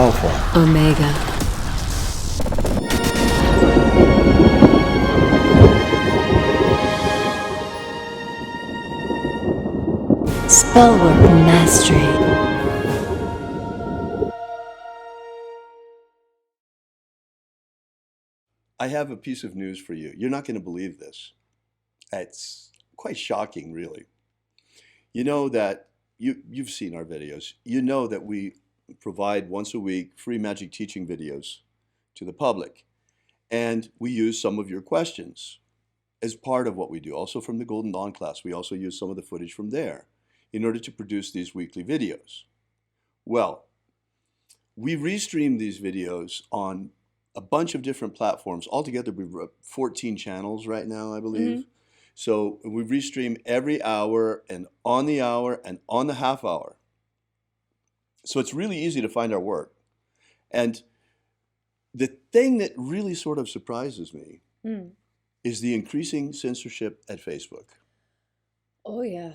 Alpha Omega. Spellwork Mastery. I have a piece of news for you. You're not going to believe this. It's quite shocking, really. You know that you've seen our videos. You know that we provide once a week free magic teaching videos to the public. And we use some of your questions as part of what we do. Also from the Golden Dawn class, we also use some of the footage from there in order to produce these weekly videos. Well, we restream these videos on a bunch of different platforms. Altogether, we've 14 channels right now, I believe. Mm-hmm. So we restream every hour and on the half hour. So it's really easy to find our work. And the thing that really sort of surprises me is the increasing censorship at Facebook. Oh, yeah.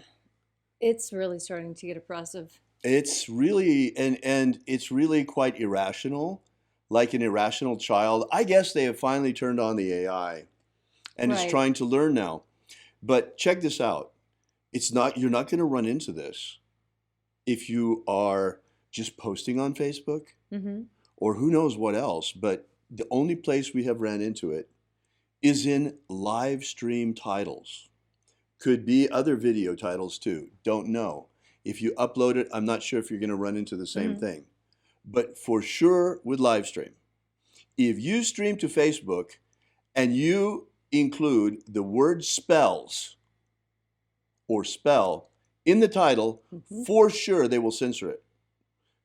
It's really starting to get oppressive. It's really, and it's really quite irrational, like an irrational child. I guess they have finally turned on the AI and it's Right. trying to learn now. But check this out. You're not going to run into this if you are just posting on Facebook Mm-hmm. or who knows what else. But the only place we have ran into it is in live stream titles. Could be other video titles too. Don't know. If you upload it, I'm not sure if you're going to run into the same thing. But for sure with live stream, if you stream to Facebook and you include the word spells or spell in the title, for sure they will censor it.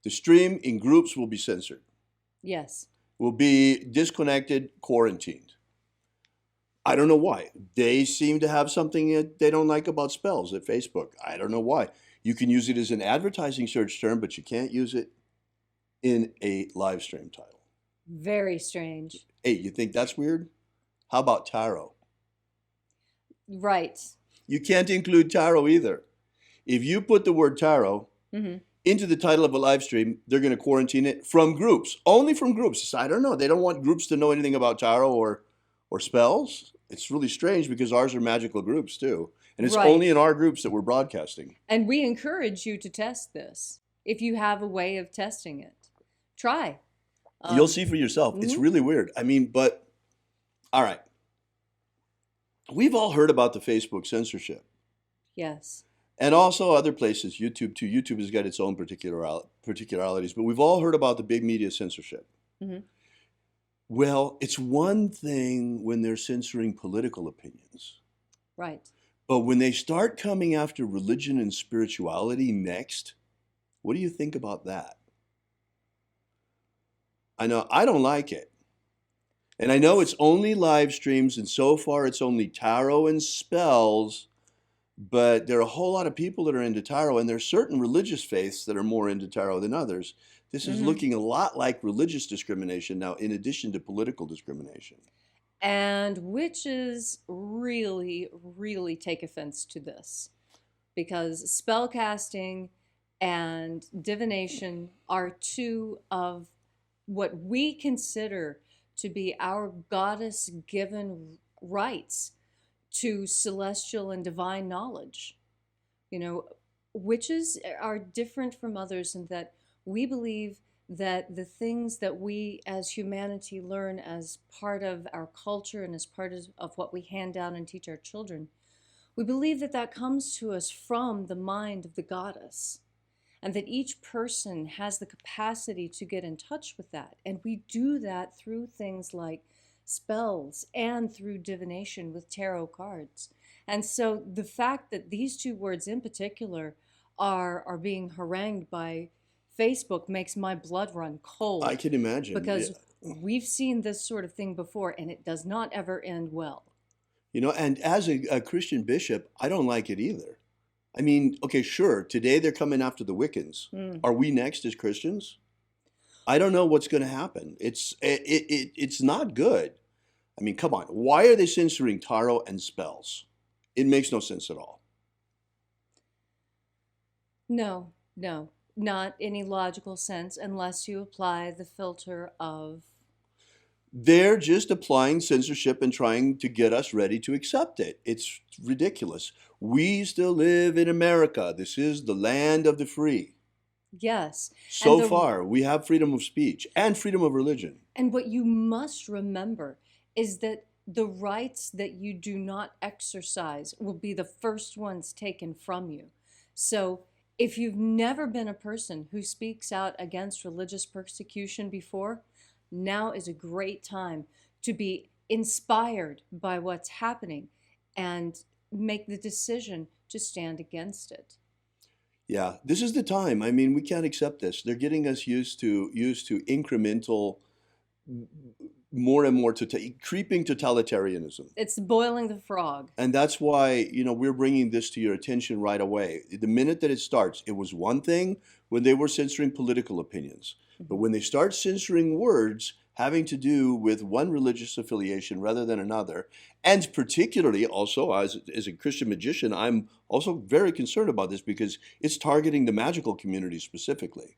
The stream in groups will be censored, Yes. will be disconnected, quarantined. I don't know why. They seem to have something that they don't like about spells at Facebook. I don't know why. You can use it as an advertising search term, but you can't use it in a live stream title. Very strange. Hey, you think that's weird? How about tarot? Right. You can't include tarot either. If you put the word tarot into the title of a live stream, they're going to quarantine it from groups, only from groups. I don't know. They don't want groups to know anything about tarot or spells. It's really strange because ours are magical groups too. And it's Right. only in our groups that we're broadcasting. And we encourage you to test this. If you have a way of testing it, try. You'll see for yourself. It's really weird. I mean, but all right. We've all heard about the Facebook censorship. Yes. And also other places, YouTube too. YouTube has got its own particularities, but we've all heard about the big media censorship. Mm-hmm. Well, it's one thing when they're censoring political opinions, Right. but when they start coming after religion and spirituality next, what do you think about that? I know I don't like it. And I know it's only live streams, and so far it's only tarot and spells, but there are a whole lot of people that are into tarot, and there are certain religious faiths that are more into tarot than others. This is looking a lot like religious discrimination now, in addition to political discrimination. And witches really, really take offense to this because spellcasting and divination are two of what we consider to be our goddess-given rights to celestial and divine knowledge. You know, witches are different from others in that we believe that the things that we as humanity learn as part of our culture and as part of what we hand down and teach our children, we believe that that comes to us from the mind of the goddess, and that each person has the capacity to get in touch with that. And we do that through things like spells and through divination with tarot cards. And so the fact that these two words in particular are being harangued by Facebook makes my blood run cold. I can imagine. Because we've seen this sort of thing before, and it does not ever end well. You know, and as a Christian bishop, I don't like it either. I mean, okay, sure, today they're coming after the Wiccans. Are we next as Christians? I don't know what's going to happen. It's not good. I mean, come on. Why are they censoring tarot and spells? It makes no sense at all. No. not any logical sense unless you apply the filter of. They're just applying censorship and trying to get us ready to accept it. It's ridiculous. We still live in America. This is the land of the free. Yes. So far, we have freedom of speech and freedom of religion. And what you must remember is that the rights that you do not exercise will be the first ones taken from you. So if you've never been a person who speaks out against religious persecution before, now is a great time to be inspired by what's happening and make the decision to stand against it. Yeah, this is the time. I mean, we can't accept this. They're getting us used to incremental, more and more creeping totalitarianism. It's boiling the frog. And that's why, we're bringing this to your attention right away. The minute that it starts, it was one thing when they were censoring political opinions. But when they start censoring words having to do with one religious affiliation rather than another, and particularly also as a Christian magician, I'm also very concerned about this because it's targeting the magical community specifically.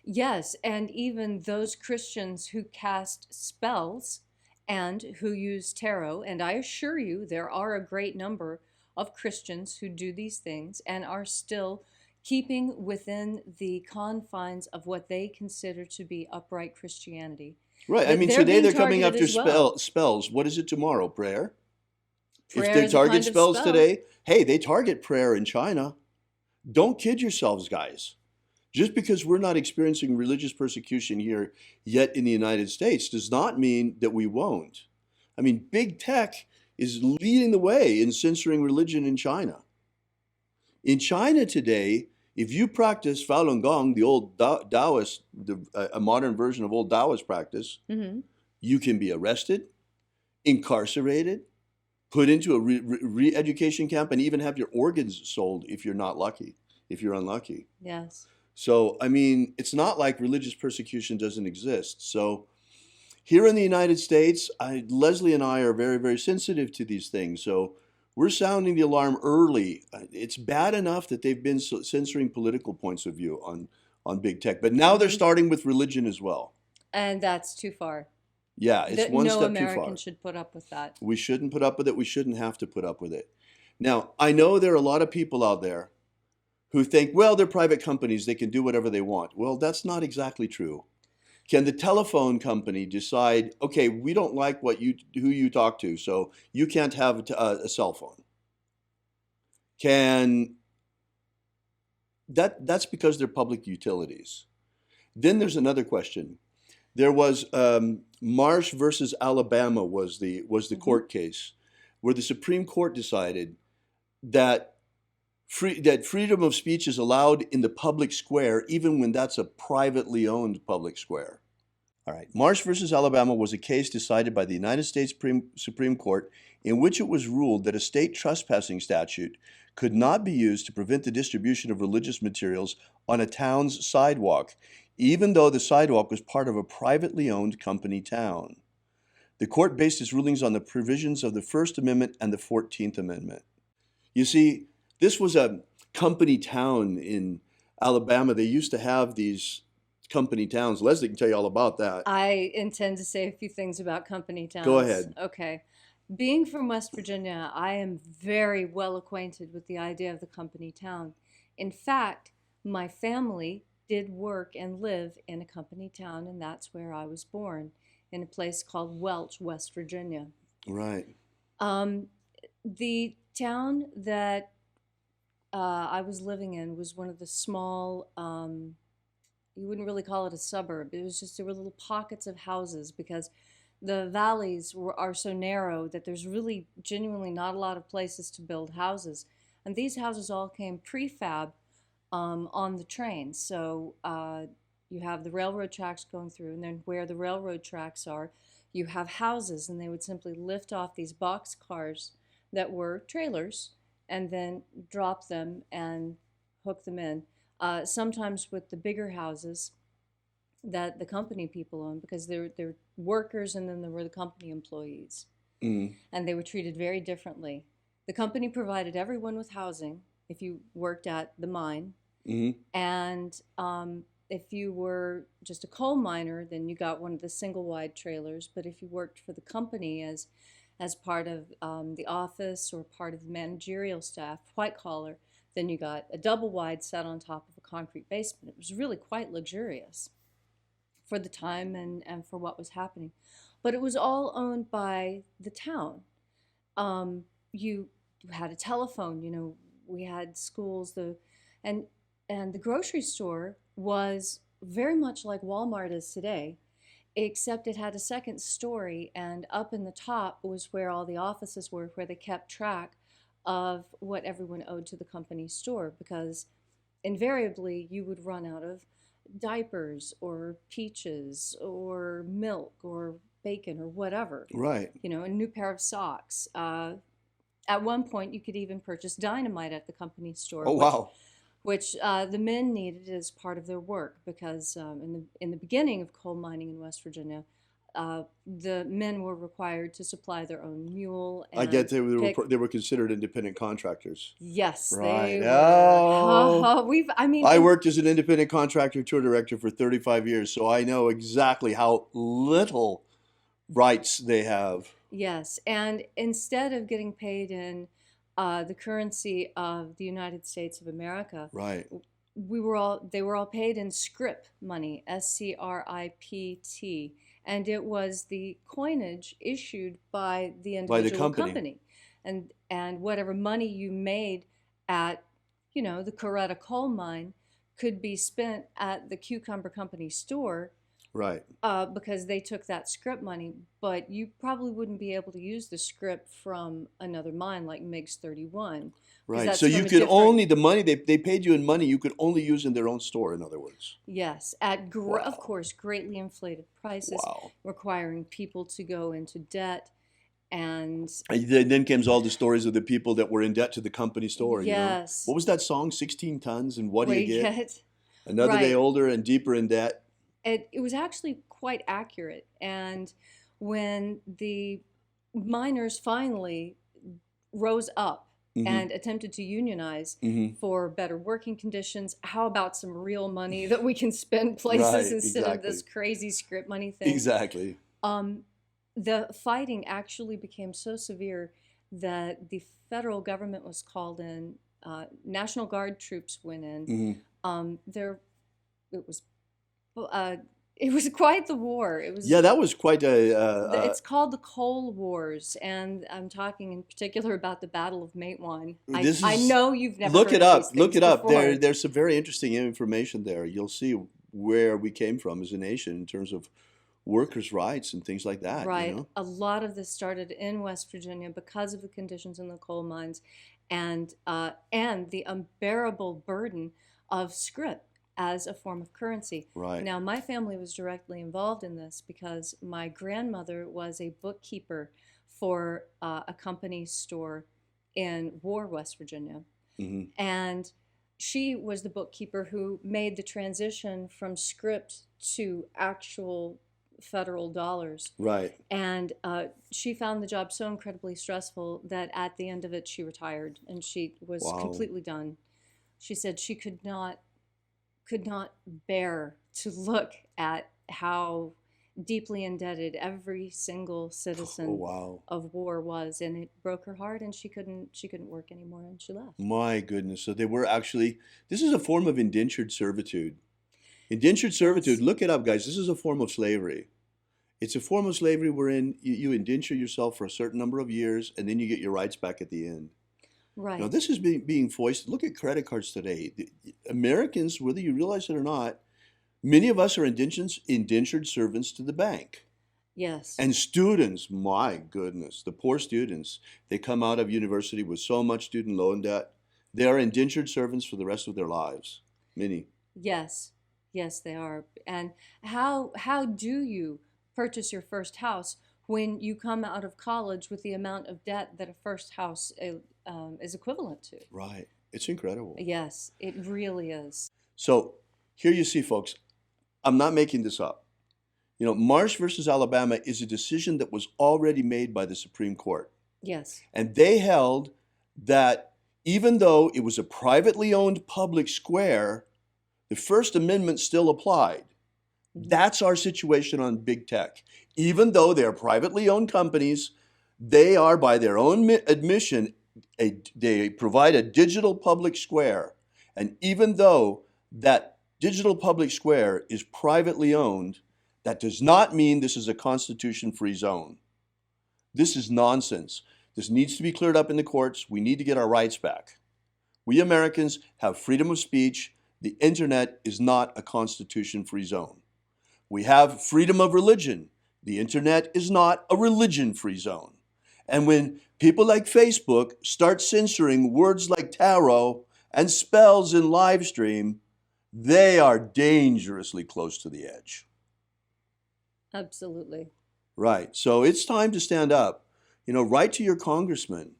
Yes, and even those Christians who cast spells and who use tarot, and I assure you there are a great number of Christians who do these things and are still keeping within the confines of what they consider to be upright Christianity. Right. I mean, today they're coming after spells. What is it tomorrow? Prayer? If they target spells today, hey, they target prayer in China. Don't kid yourselves, guys. Just because we're not experiencing religious persecution here yet in the United States does not mean that we won't. I mean, big tech is leading the way in censoring religion in China. In China today, if you practice Falun Gong, the old Taoist, a modern version of old Taoist practice, you can be arrested, incarcerated, put into a re-education camp, and even have your organs sold if you're unlucky. Yes. So, I mean, it's not like religious persecution doesn't exist. So here in the United States, Leslie and I are very, very sensitive to these things. So we're sounding the alarm early. It's bad enough that they've been censoring political points of view on big tech, but now they're starting with religion as well. And that's too far. Yeah, it's one step too far. No American should put up with that. We shouldn't put up with it. We shouldn't have to put up with it. Now, I know there are a lot of people out there who think, well, they're private companies. They can do whatever they want. Well, that's not exactly true. Can the telephone company decide, okay, we don't like who you talk to, so you can't have a cell phone? That's because they're public utilities. Then there's another question. There was Marsh versus Alabama was the court case where the Supreme Court decided that freedom of speech is allowed in the public square, even when that's a privately owned public square. All right. Marsh versus Alabama was a case decided by the United States Supreme Court in which it was ruled that a state trespassing statute could not be used to prevent the distribution of religious materials on a town's sidewalk, even though the sidewalk was part of a privately owned company town. The court based its rulings on the provisions of the First Amendment and the 14th Amendment. You see, this was a company town in Alabama. They used to have these company towns. Leslie can tell you all about that. I intend to say a few things about company towns. Go ahead. Okay. Being from West Virginia, I am very well acquainted with the idea of the company town. In fact, my family did work and live in a company town, and that's where I was born, in a place called Welch, West Virginia. Right. The town that I was living in was one of the small, you wouldn't really call it a suburb. It was just, there were little pockets of houses because the valleys are so narrow that there's really genuinely not a lot of places to build houses. And these houses all came prefab on the train. So you have the railroad tracks going through, and then where the railroad tracks are, you have houses, and they would simply lift off these box cars that were trailers and then drop them and hook them in. Sometimes with the bigger houses that the company people owned, because they're workers and then there were the company employees. And they were treated very differently. The company provided everyone with housing if you worked at the mine, Hmm. And if you were just a coal miner, then you got one of the single wide trailers. But if you worked for the company as part of the office or part of the managerial staff, white collar, then you got a double wide set on top of a concrete basement. It was really quite luxurious for the time and for what was happening. But it was all owned by the town. You had a telephone, we had schools, and the grocery store was very much like Walmart is today, except it had a second story, and up in the top was where all the offices were, where they kept track of what everyone owed to the company store, because invariably you would run out of diapers or peaches or milk or bacon or whatever, Right. a new pair of socks. At one point, you could even purchase dynamite at the company store, Oh, wow. which the men needed as part of their work, because in the beginning of coal mining in West Virginia, the men were required to supply their own mule I and get pick. they were considered independent contractors. Yes, Right. they were. Oh. I And worked as an independent contractor tour director for 35 years, so I know exactly how little rights they have. yes, and instead of getting paid in the currency of the United States of America, Right. they were all paid in scrip money, SCRIPT, and it was the coinage issued by the By the individual company. and whatever money you made at the Coretta coal mine could be spent at the Cucumber Company store, Right. because they took that scrip money, but you probably wouldn't be able to use the scrip from another mine like MiGs 31, because Right. So that's you from a could different. only, the money they paid you in money, you could only use in their own store, in other words. Yes, at of Wow. course greatly inflated prices, Wow. requiring people to go into debt, and And then comes all the stories of the people that were in debt to the company store, yes, What was that song, 16 tons, and what do what do you you get? get? Another day Right. older and deeper in debt. It was actually quite accurate, and when the miners finally rose up Hmm. and attempted to unionize Hmm. for better working conditions, how about some real money that we can spend places Right. instead of this Exactly. crazy script money thing? Exactly. The fighting actually became so severe that the federal government was called in. National Guard troops went in. Hmm. There, it was, it was quite the war. It was. Yeah, that was quite It's called the Coal Wars, and I'm talking in particular about the Battle of Matewan. this I is, know you've never look heard it of up, these look things it up. before. There's some very interesting information there. You'll see where we came from as a nation in terms of workers' rights and things like that, Right. A lot of this started in West Virginia because of the conditions in the coal mines, and the unbearable burden of scrip as a form of currency. Right. Now, my family was directly involved in this because my grandmother was a bookkeeper for a company store in War, West Virginia, Hmm. and she was the bookkeeper who made the transition from script to actual federal dollars. Right. And she found the job so incredibly stressful that at the end of it, she retired and she was Wow. completely done. She said she could not bear to look at how deeply indebted every single Oh, citizen wow. of War was, and it broke her heart, and she couldn't work anymore, and she left. My goodness. So they were actually, this is a form of indentured servitude. Indentured servitude, Yes. look it up, guys. This is a form of slavery. It's a form of slavery wherein you indenture yourself for a certain number of years and then you get your rights back at the end. Right. Now, this is being foisted. Look at credit cards today. Americans, whether you realize it or not, many of us are indentured servants to the bank. Yes. And students, my goodness, the poor students, they come out of university with so much student loan debt. They are indentured servants for the rest of their lives. Many. Yes. Yes, they are. And how do you purchase your first house when you come out of college with the amount of debt that a first house is equivalent to? Right. It's incredible. Yes, it really is. So here you see, folks, I'm not making this up. Marsh versus Alabama is a decision that was already made by the Supreme Court. Yes. And they held that even though it was a privately owned public square, the First Amendment still applied. That's our situation on big tech. Even though they're privately owned companies, they are, by their own admission, they provide a digital public square. And even though that digital public square is privately owned, that does not mean this is a constitution-free zone. This is nonsense. This needs to be cleared up in the courts. We need to get our rights back. We Americans have freedom of speech. The internet is not a constitution-free zone. We have freedom of religion. The internet is not a religion-free zone. And when people like Facebook start censoring words like tarot and spells in Livestream, they are dangerously close to the edge. Absolutely. Right. So it's time to stand up. Write to your congressman.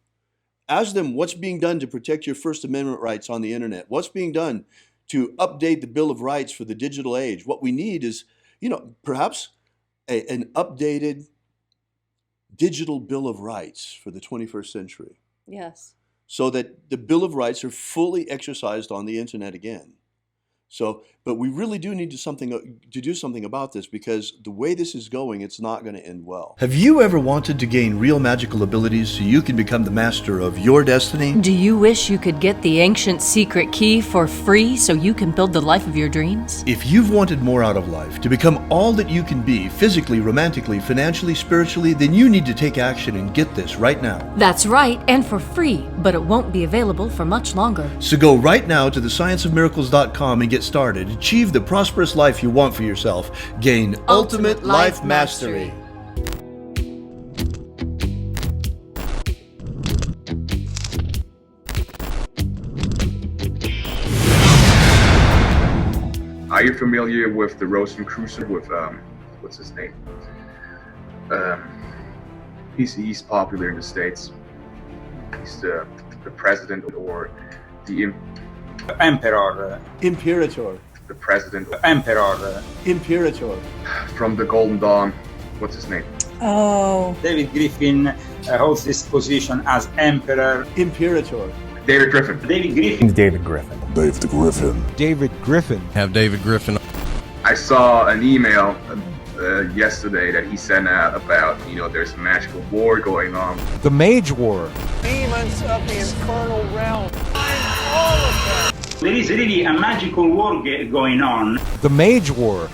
Ask them what's being done to protect your First Amendment rights on the internet. What's being done to update the Bill of Rights for the digital age. What we need is, perhaps an updated digital Bill of Rights for the 21st century. Yes. So that the Bill of Rights are fully exercised on the internet again. But we really do need to do something about this, because the way this is going, it's not going to end well. Have you ever wanted to gain real magical abilities so you can become the master of your destiny? Do you wish you could get the ancient secret key for free so you can build the life of your dreams? If you've wanted more out of life, to become all that you can be, physically, romantically, financially, spiritually, then you need to take action and get this right now. That's right, and for free, but it won't be available for much longer. So go right now to thescienceofmiracles.com and get started. Achieve the prosperous life you want for yourself. Gain ultimate life mastery. Are you familiar with the Rosicrucian? With what's his name? He's popular in the States. He's the president, or the Emperor. Imperator. The president. Emperor. Imperator. From the Golden Dawn. What's his name? Oh. David Griffin holds this position as Emperor. Imperator. David Griffin. David Griffin. David Griffin. David Griffin. David Griffin. Have David Griffin. I saw an email yesterday that he sent out about, there's a magical war going on. The Mage War. Demons of the infernal realm. All of them. There is really a magical war going on. The Mage War.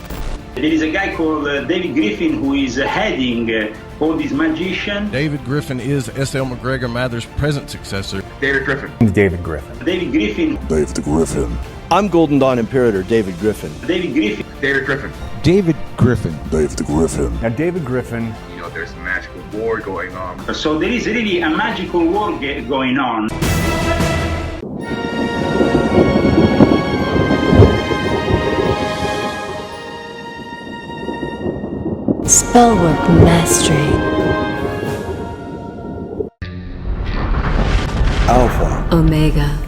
There is a guy called David Griffin who is heading all these magicians. David Griffin is S.L. McGregor Mather's present successor. David Griffin. David Griffin. David Griffin. David Griffin. I'm Golden Dawn Imperator David Griffin. David Griffin. David Griffin. David Griffin. David Griffin. Now David Griffin. There's a magical war going on. So there is really a magical war going on. Spellwork Mastery. Alpha Omega.